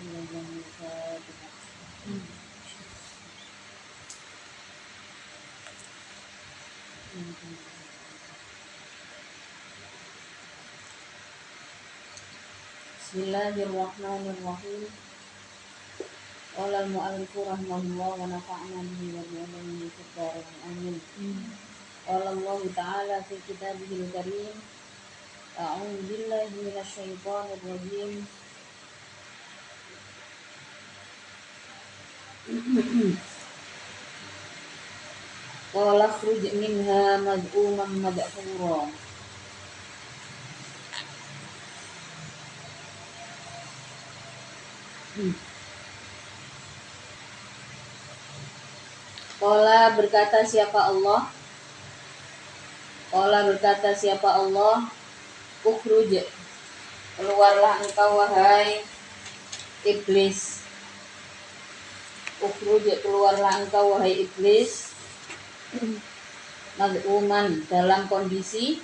Bismillahirrahmanirrahim. Qala al-mu'allifu rahimahullah wa nafa'na bihi wa bi ulumuhi fid dharain amin. Qala Allah ta'ala fi kitabihil karim. A'udzu billahi minasy syaithanir rajim. Qala khruj minha mad'uman madhura. Qala berkata siapa Allah? Qala berkata siapa Allah? Ukhruj, keluarlah engkau wahai iblis. Ukhruj, keluarlah engkau wahai iblis. Mad'uman, dalam kondisi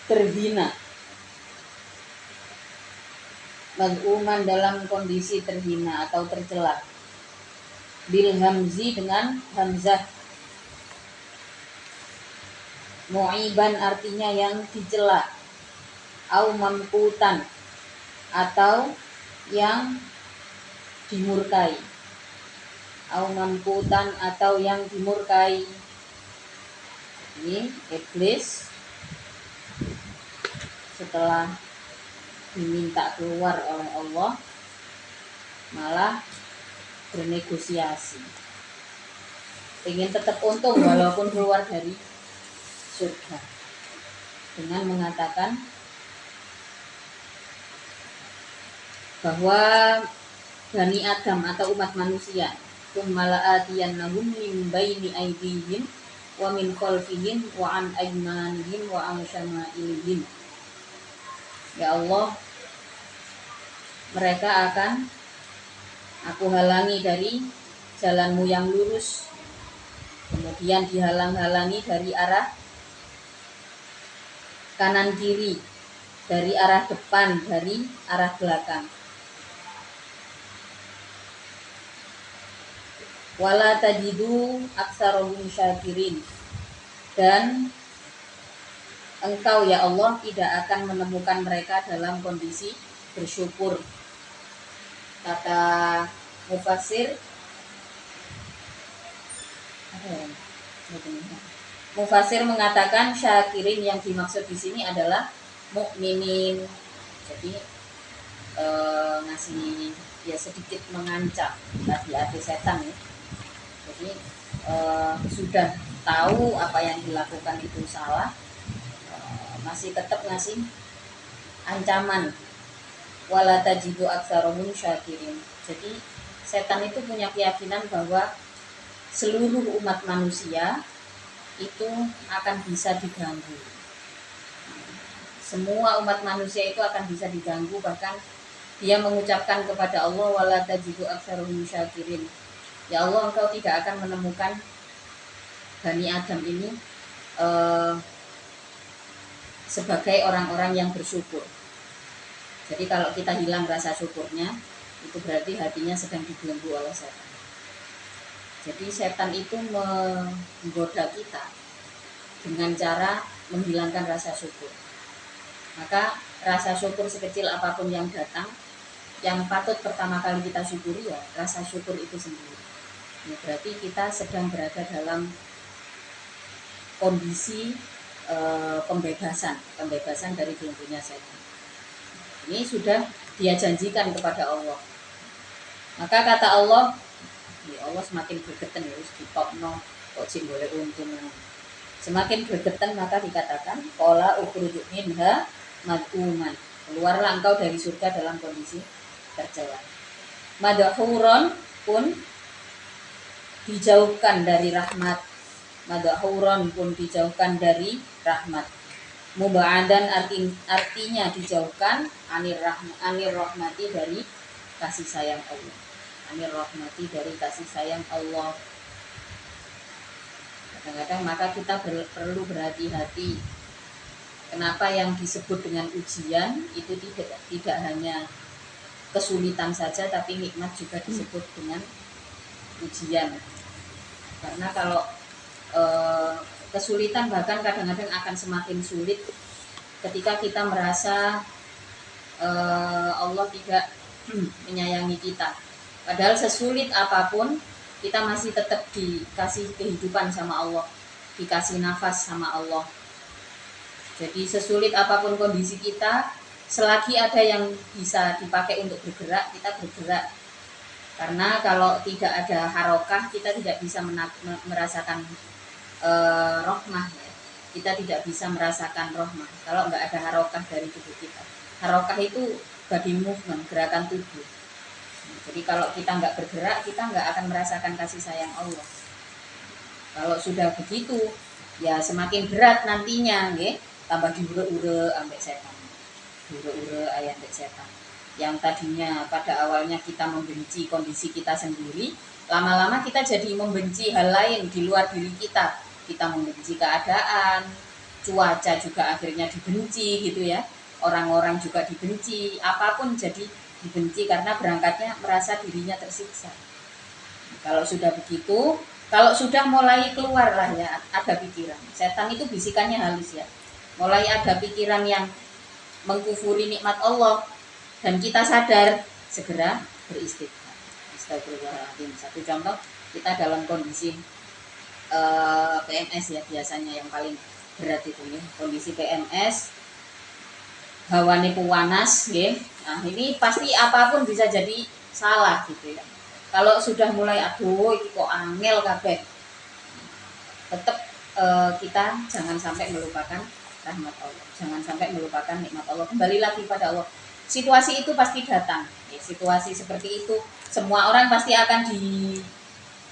terhina. Mad'uman, dalam kondisi terhina atau tercela. Bil hamzi, dengan hamzah. Mu'iban, artinya yang dicela. Au mamkutan, atau yang dimurkai. Au mamkutan, atau yang dimurkai. Ini iblis setelah diminta keluar oleh Allah malah bernegosiasi, ingin tetap untung walaupun keluar dari surga, dengan mengatakan bahwa Bani Adam atau umat manusia kummala'atiyannahum min baini aydihim wa min khalfihim wa an aymanihim wa an syama'ilihim. Ya Allah, mereka akan aku halangi dari jalanmu yang lurus, kemudian dihalang-halangi dari arah kanan kiri, dari arah depan, dari arah belakang. Wala tajidu aktsarahum syakirin, dan engkau ya Allah tidak akan menemukan mereka dalam kondisi bersyukur. Kata mufassir, Mufassir mengatakan syakirin yang dimaksud di sini adalah mukminin. Jadi ngasih ya sedikit mengancam hati-hati setan ya. Jadi sudah tahu apa yang dilakukan itu salah, masih tetap ngasih ancaman. Wala tajidu aktsarahum syakirin. Jadi setan itu punya keyakinan bahwa seluruh umat manusia itu akan bisa diganggu. Semua umat manusia itu akan bisa diganggu, bahkan dia mengucapkan kepada Allah wala tajidu aktsarahum syakirin. Ya Allah, engkau tidak akan menemukan Bani Adam ini sebagai orang-orang yang bersyukur. Jadi kalau kita hilang rasa syukurnya, itu berarti hatinya sedang dibelenggu oleh setan. Jadi setan itu menggoda kita dengan cara menghilangkan rasa syukur. Maka rasa syukur sekecil apapun yang datang, yang patut pertama kali kita syukuri ya rasa syukur itu sendiri. Ini berarti kita sedang berada dalam kondisi pembebasan dari belenggunya setan. Ini sudah dia janjikan kepada Allah. Maka kata Allah, ya Allah semakin bergeten ya, ditopno kok sing boleh untung. Semakin bergeten maka dikatakan qala ukhruj minha mad'uman. Keluarlah engkau dari surga dalam kondisi tercela. Madhuron pun dijauhkan dari rahmat. Madhuron pun dijauhkan dari rahmat. Muba'adan artinya dijauhkan, anir rahmati dari kasih sayang Allah. Anir rahmati dari kasih sayang Allah. Kadang-kadang maka kita perlu berhati-hati. Kenapa yang disebut dengan ujian itu tidak hanya kesulitan saja, tapi nikmat juga disebut dengan ujian. Karena kalau kesulitan bahkan kadang-kadang akan semakin sulit ketika kita merasa Allah tidak menyayangi kita. Padahal sesulit apapun kita masih tetap dikasih kehidupan sama Allah, dikasih nafas sama Allah. Jadi sesulit apapun kondisi kita, selagi ada yang bisa dipakai untuk bergerak, kita bergerak. Karena kalau tidak ada harokah, kita tidak bisa merasakan rohmah ya. Kita tidak bisa merasakan rohmah kalau nggak ada harokah dari tubuh kita. Harokah itu body movement, gerakan tubuh. Jadi kalau kita nggak bergerak, kita nggak akan merasakan kasih sayang Allah. Kalau sudah begitu, ya semakin berat nantinya, ya. Tambah diure-ure ambek setan. Diure-ure ayat ambek setan. Yang tadinya pada awalnya kita membenci kondisi kita sendiri, lama-lama kita jadi membenci hal lain di luar diri kita. Kita membenci keadaan, cuaca juga akhirnya dibenci gitu ya. Orang-orang juga dibenci, apapun jadi dibenci karena berangkatnya merasa dirinya tersiksa. Kalau sudah begitu, kalau sudah mulai keluar lah ya, ada pikiran. Setan itu bisikannya halus ya. Mulai ada pikiran yang mengkufuri nikmat Allah dan kita sadar, segera beristighfar. Astagfirullahaladzim. Satu contoh, kita dalam kondisi PMS ya, biasanya yang paling berat itu ya, kondisi PMS, hawane panas ya. Nah, ini pasti apapun bisa jadi salah gitu ya. Kalau sudah mulai aduh iki kok angel kabeh, tetap kita jangan sampai melupakan rahmat Allah, jangan sampai melupakan nikmat Allah, kembali lagi pada Allah. Situasi itu pasti datang ya, situasi seperti itu semua orang pasti akan di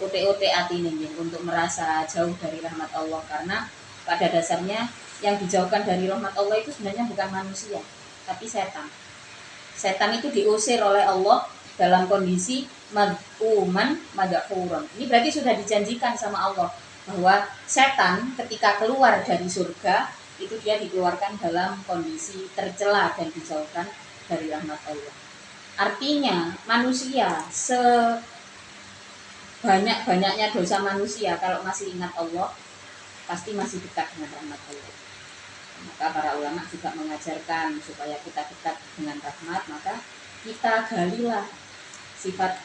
ote-ote hati nih untuk merasa jauh dari rahmat Allah, karena pada dasarnya yang dijauhkan dari rahmat Allah itu sebenarnya bukan manusia, tapi setan. Setan itu diusir oleh Allah dalam kondisi mad'uman mad'uron. Ini berarti sudah dijanjikan sama Allah bahwa setan ketika keluar dari surga itu dia dikeluarkan dalam kondisi tercela dan dijauhkan dari rahmat Allah. Artinya manusia sebanyak-banyaknya dosa manusia, kalau masih ingat Allah pasti masih dekat dengan rahmat Allah. Maka para ulama juga mengajarkan supaya kita dekat dengan rahmat, maka kita galilah sifat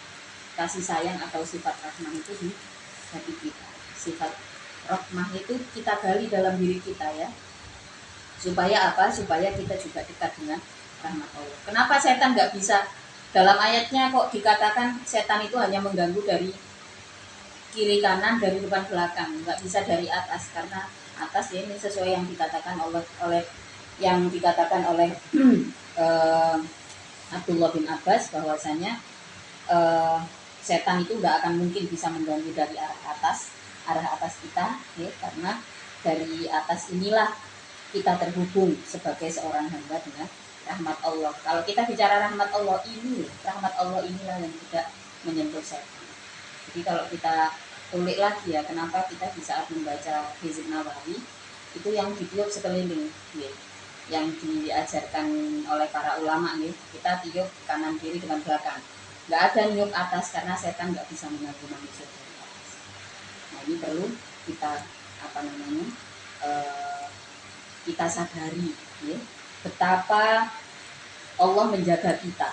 kasih sayang atau sifat rahmah itu di hati kita. Sifat rahmah itu kita gali dalam diri kita ya. Supaya apa? Supaya kita juga dekat dengan rahmat Allah. Kenapa setan nggak bisa? Dalam ayatnya kok dikatakan setan itu hanya mengganggu dari kiri kanan, dari depan belakang, nggak bisa dari atas, karena atas ya ini sesuai yang dikatakan oleh yang dikatakan oleh Abdullah bin Abbas, bahwasanya setan itu nggak akan mungkin bisa mengganggu dari arah atas kita ya, karena dari atas inilah kita terhubung sebagai seorang hamba dengan rahmat Allah. Kalau kita bicara rahmat Allah inilah yang tidak menyentuh setan. Jadi kalau kita ulik lagi ya, kenapa kita di saat membaca Hizb Nawawi itu yang ditiup sekeliling ya, yang diajarkan oleh para ulama nih, kita tiup kanan kiri depan belakang, nggak ada niup atas karena setan nggak bisa mengganggu manusia dari atas. Nah ini perlu kita kita sadari ya, betapa Allah menjaga kita.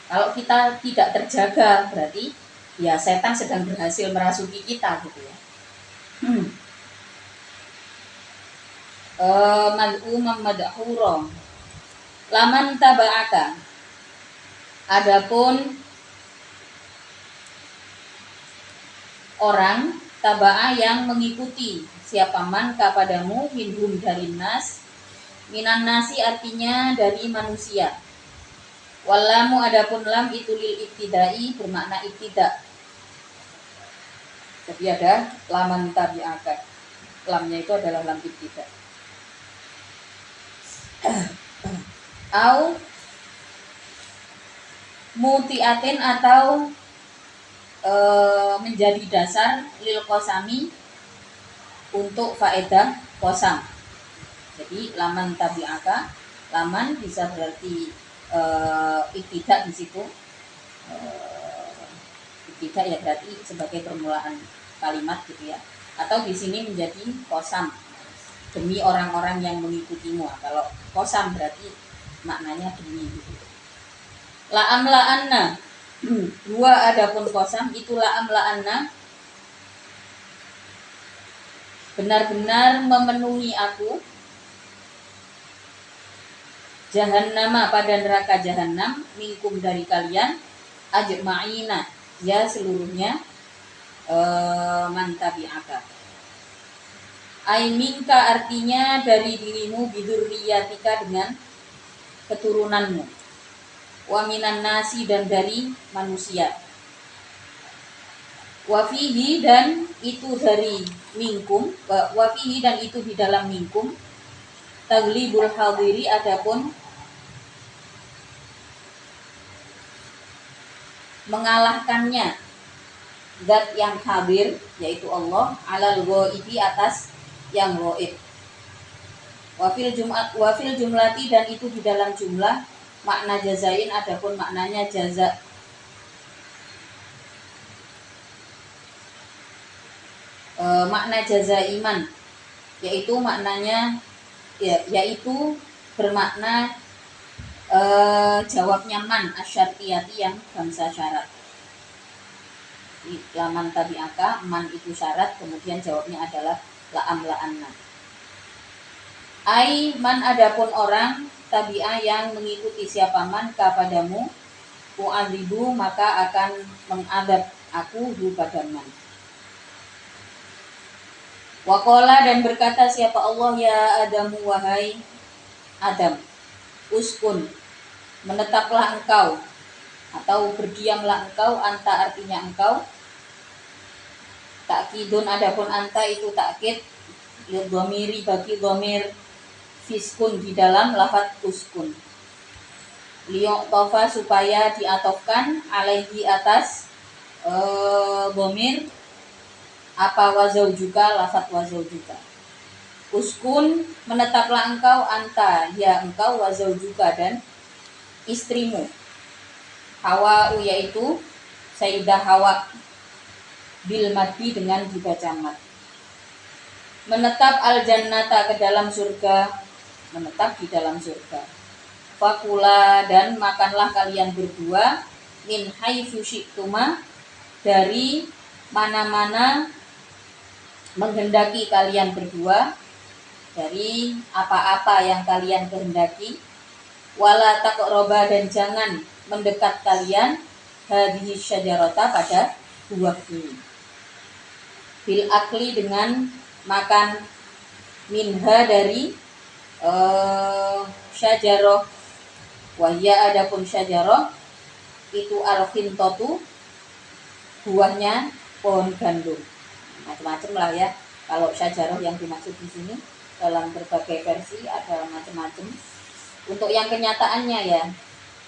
Kalau kita tidak terjaga berarti ya setan sedang berhasil merasuki kita gitu ya. Mad'umam mad'huram laman taba'aka, adapun orang taba'a yang mengikuti siapa man kepadamu minhum dari nas, minan nasi artinya dari manusia. Walamu adapun lam itu lil ibtidai, bermakna ibtida. Jadi ada laman tabi'aka, lamnya itu adalah lam ibtida. Au mutiatin atau menjadi dasar lil qasami untuk faedah qasam. Jadi laman tabi'aka, laman bisa berarti ibtidak di situ. Ibtidak ya berarti sebagai permulaan kalimat gitu ya. Atau di sini menjadi qasam, demi orang-orang yang mengikutimu. Kalau qasam berarti maknanya demi gitu. La'amla'anna. Dua adapun qasam itu la'amla'anna, benar-benar memenuhi aku jahannama pada neraka jahannam minkum dari kalian ajma'ina ya seluruhnya man tabi'aka. Ai minka artinya dari dirimu, bidurriyatika dengan keturunanmu, wa minan nasi dan dari manusia, wa fihi dan itu dari minkum, wa fihi dan itu di dalam minkum, taglibul hadiri adapun mengalahkannya zat yang hadir yaitu Allah, alal ghaibi atas yang ghaib. Wafil jumlati dan itu di dalam jumlah, makna jazain adapun maknanya jaza. Makna jaza iman yaitu maknanya yaitu bermakna jawabnya man asyartiyati yang bangsa syarat. Laman tabi'aka, man itu syarat, kemudian jawabnya adalah la'amla'anna. Ai man adapun orang tabi'ah yang mengikuti siapa man kepadamu, u'adzibu maka akan mengadab aku hu pada man. Waqala dan berkata siapa Allah, ya Adamu wahai Adam, uskun menetaplah engkau atau berdiamlah engkau, anta artinya engkau, takkidun adapun anta itu takkid lidhamiri bagi dhamir fiskun di dalam lafaz uskun, liyu'tafa supaya diatofkan alaihi atas dhamir apa wazaujuka, lafaz wazaujuka. Uskun menetaplah engkau, anta ya engkau, wazaujuka dan istrimu, Hawa yaitu Sayyidah Hawa, bil maddi dengan dibaca mad. Menetap al jannata ke dalam surga, menetap di dalam surga. Fakula dan makanlah kalian berdua, min haitsu syi'tuma dari mana-mana menghendaki kalian berdua, dari apa-apa yang kalian kehendaki. Wala taqraba dan jangan mendekat kalian hadhihi syajarata pada buah ini. Bil akli dengan makan minha dari syajarah, wahya adapun syajarah itu al-qintotu buahnya pohon gandum. Macam-macam lah ya. Kalau syajarah yang dimaksud di sini dalam berbagai versi ada macam-macam. Untuk yang kenyataannya ya,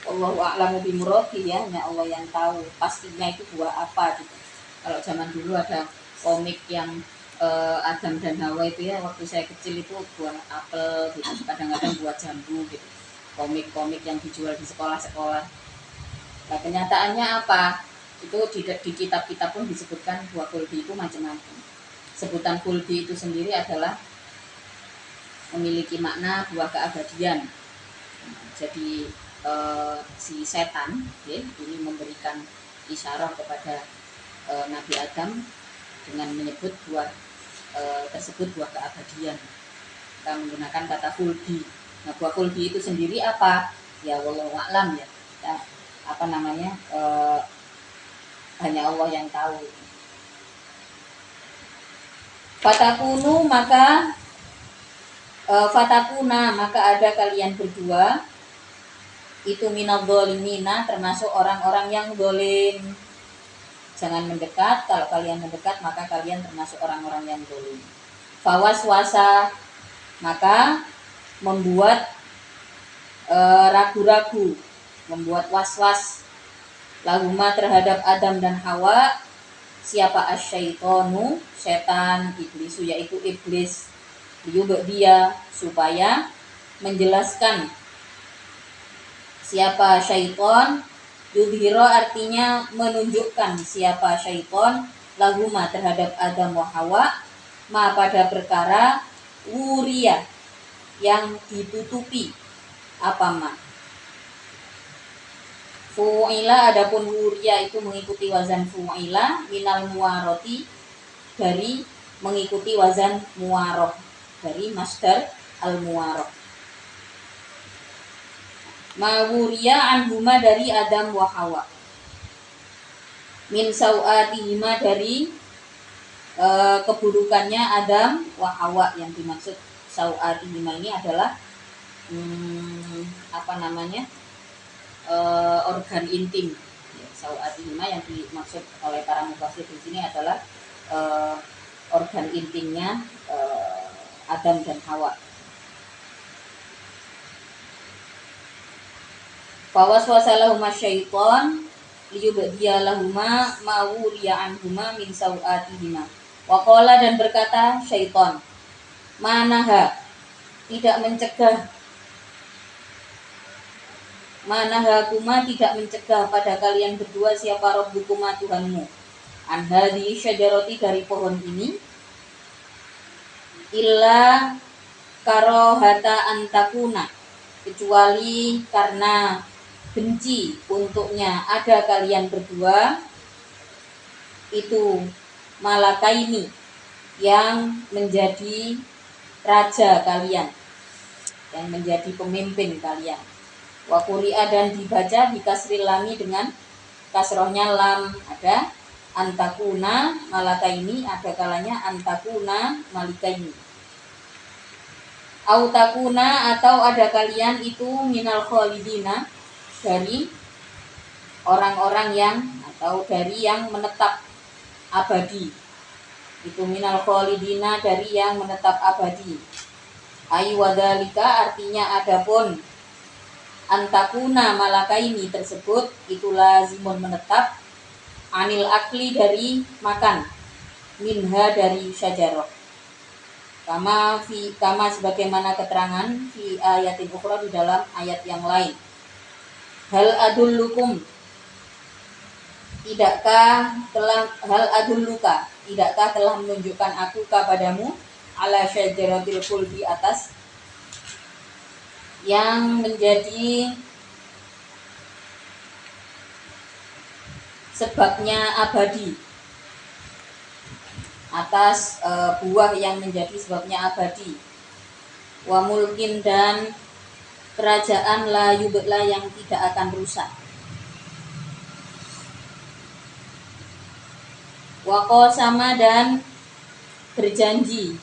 Allahu a'lamu bimuradi ya, hanya Allah yang tahu pastinya itu buah apa gitu. Kalau zaman dulu ada komik yang Adam dan Hawa itu ya, waktu saya kecil itu buah apel gitu, kadang-kadang buah jambu gitu. Komik-komik yang dijual di sekolah-sekolah. Nah, kenyataannya apa? Itu di kitab-kitab pun disebutkan buah khuldi itu macam-macam. Sebutan khuldi itu sendiri adalah memiliki makna buah keabadian. Jadi si setan ya, ini memberikan isyarat kepada Nabi Adam dengan menyebut buah tersebut buah keabadian. Kita menggunakan kata khuldi. Nah, buah khuldi itu sendiri apa? Ya wallahu a'lam ya. Apa namanya? Hanya Allah yang tahu. Fatakunu maka fatakuna maka ada kalian berdua itu minadh-dhalimina termasuk orang-orang yang zalim. Jangan mendekat, kalau kalian mendekat maka kalian termasuk orang-orang yang zalim. Fawaswasa maka membuat ragu-ragu, membuat was-was lahuma terhadap Adam dan Hawa siapa asyaitonu, setan, iblisu yaitu iblis, dia supaya menjelaskan siapa syaiton, yudhiro artinya menunjukkan siapa syaiton, lahuma terhadap Adam wa Hawa, ma pada perkara, wuria yang ditutupi, apa ma. Fu'ila adapun wuria itu mengikuti wazan fu'ila, minal muwaroti dari mengikuti wazan muwaroh, dari masdar al-muwaroh. Mawuriya anhuma dari Adam wa Hawa, min sau'atihima dari keburukannya Adam wa Hawa. Yang dimaksud sau'atihima ini adalah organ intim. Sau'atihima yang dimaksud oleh para mufassir di sini adalah organ intimnya Adam dan Hawa. Fawaswasa lahuma syaiton liyubdiya lahuma ma wuriya anhuma min sau'atihima. Waqala dan berkata syaiton, manaha tidak mencegah, manaha kuma tidak mencegah pada kalian berdua siapa rabbukuma Tuhanmu, an hadhihi syajarati dari pohon ini, illa karohata antakuna kecuali karena benci untuknya ada kalian berdua itu malakaini yang menjadi raja kalian, yang menjadi pemimpin kalian. Wa quri'a dan dibaca bikasril lami dengan kasrohnya lam, ada antakuna malakaini, ada kalanya antakuna malikaini. Autakuna atau ada kalian itu minal khalidina dari orang-orang yang atau dari yang menetap abadi. Itu minal khalidina dari yang menetap abadi. Ayu wadhalika artinya adapun antakuna malakaini tersebut itu lazimun menetap, anil akli dari makan, minha dari syajarah. Kama sebagaimana keterangan fi ayatin ukhra di dalam ayat yang lain. Hal adullukum tidakkah telah menunjukkan aku kepadamu ala syajaratil khuldi atas yang menjadi sebabnya abadi, atas buah yang menjadi sebabnya abadi, wa mulkin dan kerajaan la yubla yang tidak akan rusak, wa qasama dan berjanji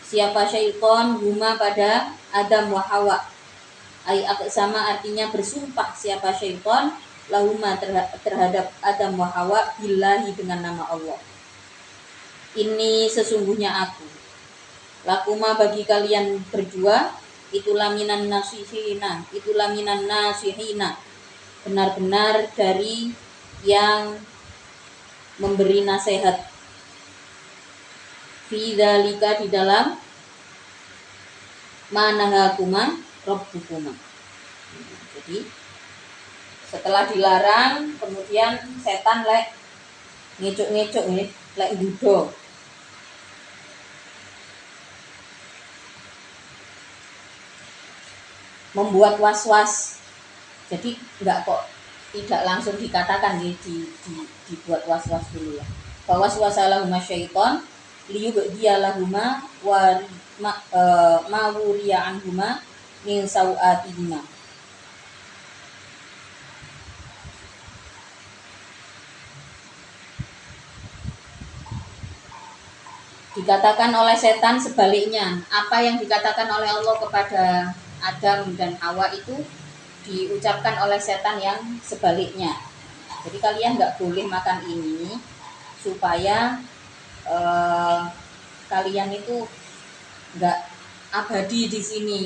siapa syaiton huma pada Adam wa Hawa, ay aqsama artinya bersumpah siapa syaiton lahuma terhadap Adam wa Hawa billahi dengan nama Allah. Ini sesungguhnya aku lakuma bagi kalian berdua itulah minan nasihina, benar-benar dari yang memberi nasihat, fi dzalika di dalam manahakuma rabbukuma. Jadi setelah dilarang kemudian setan lek ngecuk-ngecuk lek gudo, membuat was-was. Jadi enggak kok tidak langsung dikatakan dibuat was-was dulu ya. Fawaswasa lahuma syaiton liyubdiya lahuma wa ma wuriya anhuma min sau'atihima. Dikatakan oleh setan sebaliknya, apa yang dikatakan oleh Allah kepada Adam dan Hawa itu diucapkan oleh setan yang sebaliknya. Jadi kalian nggak boleh makan ini supaya kalian itu nggak abadi di sini.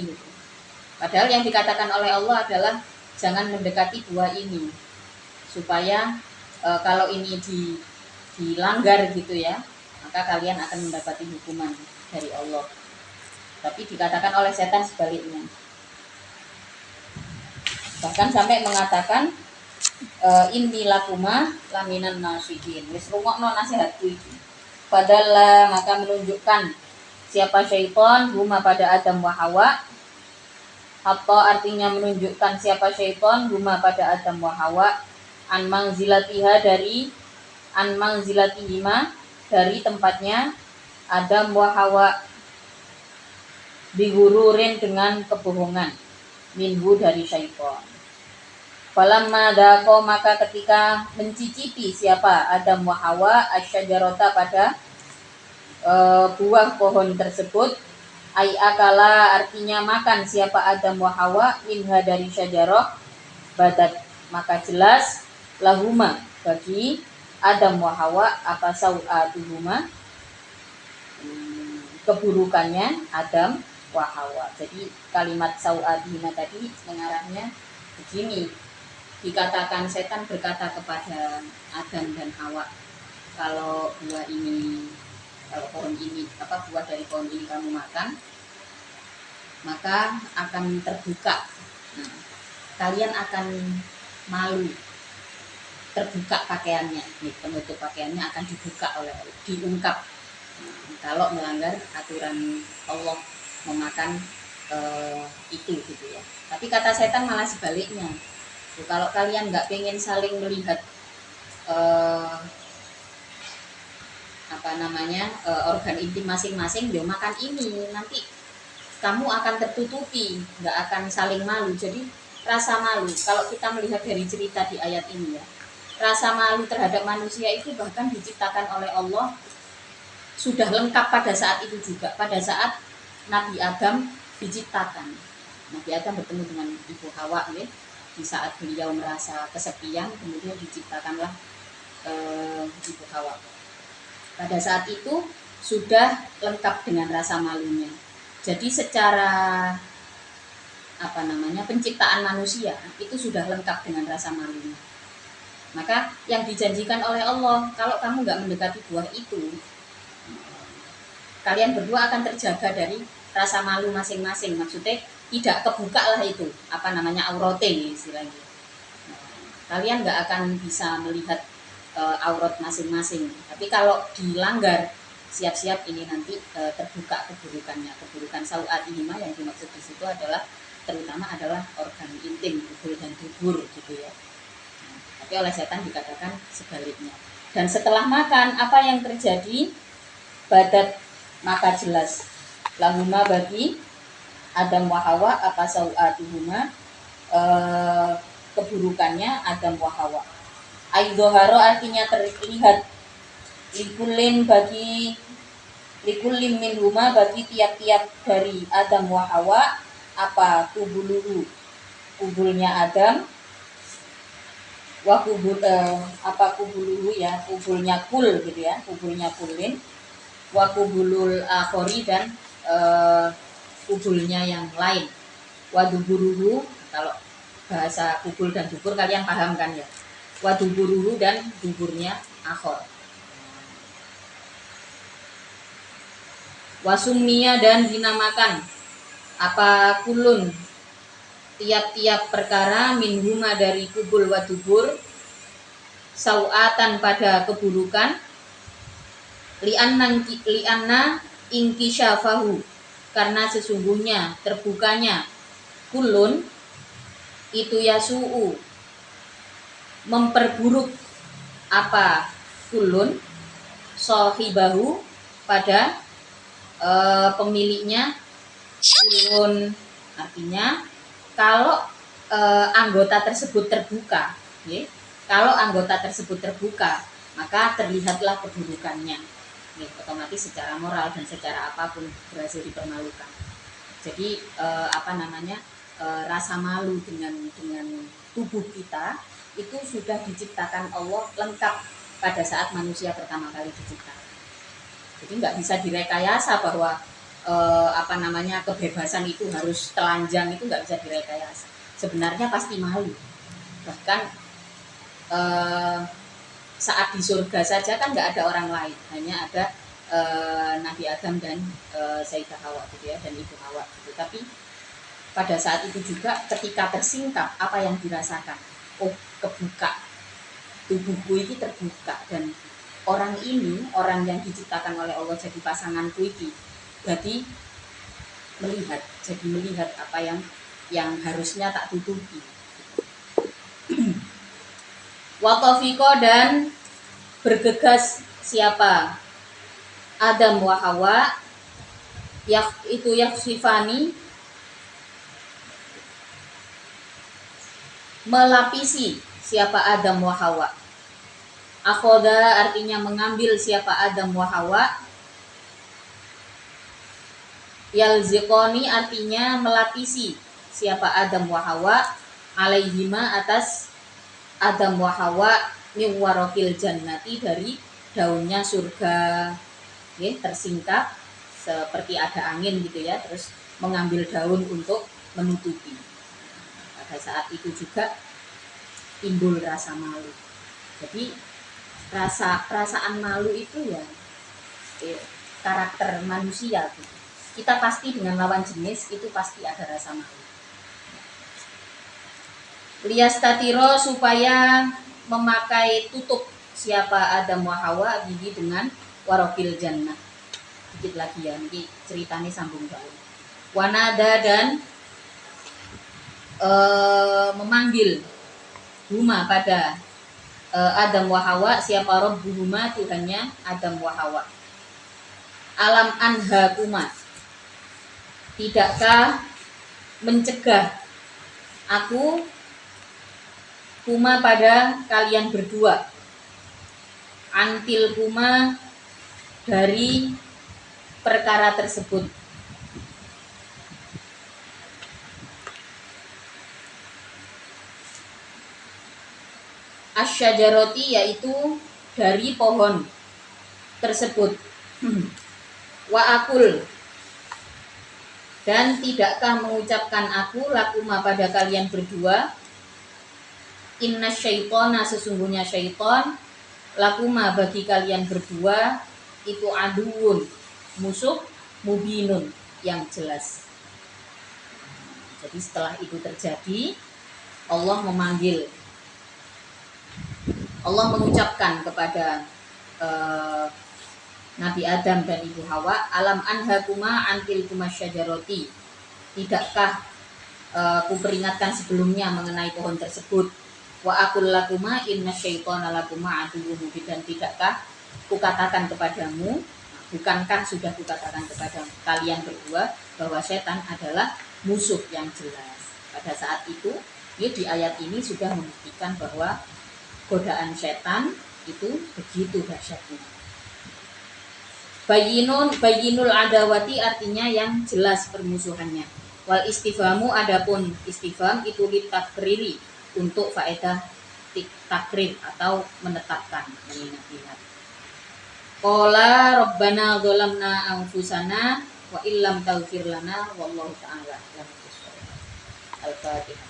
Padahal yang dikatakan oleh Allah adalah jangan mendekati buah ini supaya kalau ini dilanggar gitu ya, maka kalian akan mendapati hukuman dari Allah. Tapi dikatakan oleh setan sebaliknya. Bahkan sampai mengatakan inni lakuma laminan nasihin. Wis rungokno nasihatku iki. Padahal maka menunjukkan siapa syaitan huma pada Adam wa Hawa. Atau artinya menunjukkan siapa syaitan huma pada Adam wa Hawa an mangzilatiha dari an mangzilatihima dari tempatnya Adam wa Hawa digururin dengan kebohongan minhu dari syaitan. Falamma daqo maka ketika mencicipi siapa Adam wa Hawa asyajarota pada buah pohon tersebut, ai akala artinya makan siapa Adam wa Hawa minha dari syajarah, badat maka jelas lahuma bagi Adam wa Hawa apa sau'atuhuma keburukannya Adam wa Hawa. Jadi kalimat sau'atuhuma tadi mengarahnya begini, dikatakan setan berkata kepada Adam dan Hawa, kalau buah ini, kalau pohon ini, buah dari pohon ini kamu makan, maka akan terbuka. Nah, kalian akan malu, terbuka pakaiannya, nih, penutup pakaiannya akan dibuka diungkap. Nah, kalau melanggar aturan Allah memakan itu gitu ya. Tapi kata setan malah sebaliknya. Kalau kalian nggak pengen saling melihat organ intim masing-masing, dia makan ini, nanti kamu akan tertutupi, nggak akan saling malu. Jadi rasa malu, kalau kita melihat dari cerita di ayat ini ya, rasa malu terhadap manusia itu bahkan diciptakan oleh Allah sudah lengkap pada saat itu juga, pada saat Nabi Adam diciptakan. Nabi Adam bertemu dengan Ibu Hawa ya. Di saat beliau merasa kesepian, kemudian diciptakanlah Ibu Hawa. Pada saat itu sudah lengkap dengan rasa malunya. Jadi secara penciptaan manusia itu sudah lengkap dengan rasa malunya. Maka yang dijanjikan oleh Allah, kalau kamu nggak mendekati buah itu, kalian berdua akan terjaga dari rasa malu masing-masing. Maksudnya tidak kebuka lah itu aurote istilahnya. Kalian nggak akan bisa melihat aurat masing-masing. Tapi kalau dilanggar, siap-siap ini nanti terbuka keburukan sau'at ini yang dimaksud di situ adalah terutama adalah organ intim, kubul dan dubur gitu ya. Tapi oleh setan dikatakan sebaliknya. Dan setelah makan apa yang terjadi? Badat maka jelas lahuma bagi Adam wa Hawa apa sau'atuhuma keburukannya Adam wa Hawa. Aidoharo artinya terlihat likulin minhuma bagi tiap-tiap dari Adam wa Hawa apa kubulnya Adam wa kubuluhu ya, kubulnya kul gitu ya, kubulnya kulin wa kubulul akhori dan kubulnya yang lain. Waduburuhu, kalau bahasa kubul dan dubur kalian paham kan ya. Waduburuhu dan duburnya akhor. Wasumnia dan dinamakan apa kulun tiap-tiap perkara minhuma dari kubul wadubur sau'atan pada keburukan li'anna ingkisyafahu karena sesungguhnya terbukanya kulun itu yasu'u memperburuk apa kulun sohibahu pada pemiliknya. Kulun artinya kalau anggota tersebut terbuka ya, kalau anggota tersebut terbuka maka terlihatlah keburukannya ya, otomatis secara moral dan secara apapun berhasil dipermalukan. Jadi rasa malu dengan tubuh kita itu sudah diciptakan Allah lengkap pada saat manusia pertama kali diciptakan. Jadi nggak bisa direkayasa bahwa kebebasan itu harus telanjang, itu nggak bisa direkayasa. Sebenarnya pasti malu. Bahkan saat di surga saja kan nggak ada orang lain, hanya ada Nabi Adam dan Sayyidah Hawa gitu ya, dan Ibu Hawa gitu. Tapi pada saat itu juga ketika tersingkap apa yang dirasakan? Oh, kebuka, tubuhku ini terbuka, dan orang ini, orang yang diciptakan oleh Allah jadi pasanganku ini, jadi melihat apa yang harusnya tak tutupi. Watofiko, dan bergegas siapa? Adam wa Hawa, itu yaksifani, melapisi siapa Adam wa Hawa. Akhoda artinya mengambil siapa Adam wa Hawa. Yalziqoni artinya melapisi siapa Adam wa Hawa, alaihima atas Adam wa Hawa, min warokil jannati, dari daunnya surga. Tersingkap seperti ada angin gitu ya, terus mengambil daun untuk menutupi. Pada saat itu juga timbul rasa malu. Jadi perasaan malu itu ya karakter manusia gitu. Kita pasti dengan lawan jenis itu pasti ada rasa malu. Liyastatiro, supaya memakai tutup siapa Adam wa Hawa bihi dengan warokil jannah. Dikit lagi ya, ini ceritanya sambung jauh. Wanada, dan memanggil huma pada Adam wa Hawa, siapa Rabbuhuma, Tuhannya Adam wa Hawa. Alam anha kuma, tidakkah mencegah aku kuma pada kalian berdua, antil kuma, dari perkara tersebut. Asyajaroti, yaitu dari pohon tersebut. Wa akul, dan tidakkah mengucapkan aku lakuma pada kalian berdua, inna syaitona, sesungguhnya syaiton, lakuma bagi kalian berdua, itu aduun, musuh, mubinun, yang jelas. Jadi setelah itu terjadi, Allah memanggil, Allah mengucapkan kepada Nabi Adam dan Ibu Hawa, alam anhakuma antil kuma syajaroti, tidakkah kuperingatkan sebelumnya mengenai pohon tersebut, wa akul lakuma inna syaitona lakuma aduwwun mubin, dan tidakkah kukatakan kepadamu, bukankah sudah kukatakan kepada kalian berdua bahwa setan adalah musuh yang jelas. Pada saat itu, di ayat ini sudah membuktikan bahwa godaan setan itu begitu dahsyatnya. Bayinul adawati artinya yang jelas permusuhannya. Wal istifhamu, adapun istifham itu ditakriri, untuk faedah takrir atau menetapkan, mengingat-ingat. Qala rabbana dzalamna anfusana wa illam taghfir lana wallahu ta'ala a'lam. Al-Fatihah.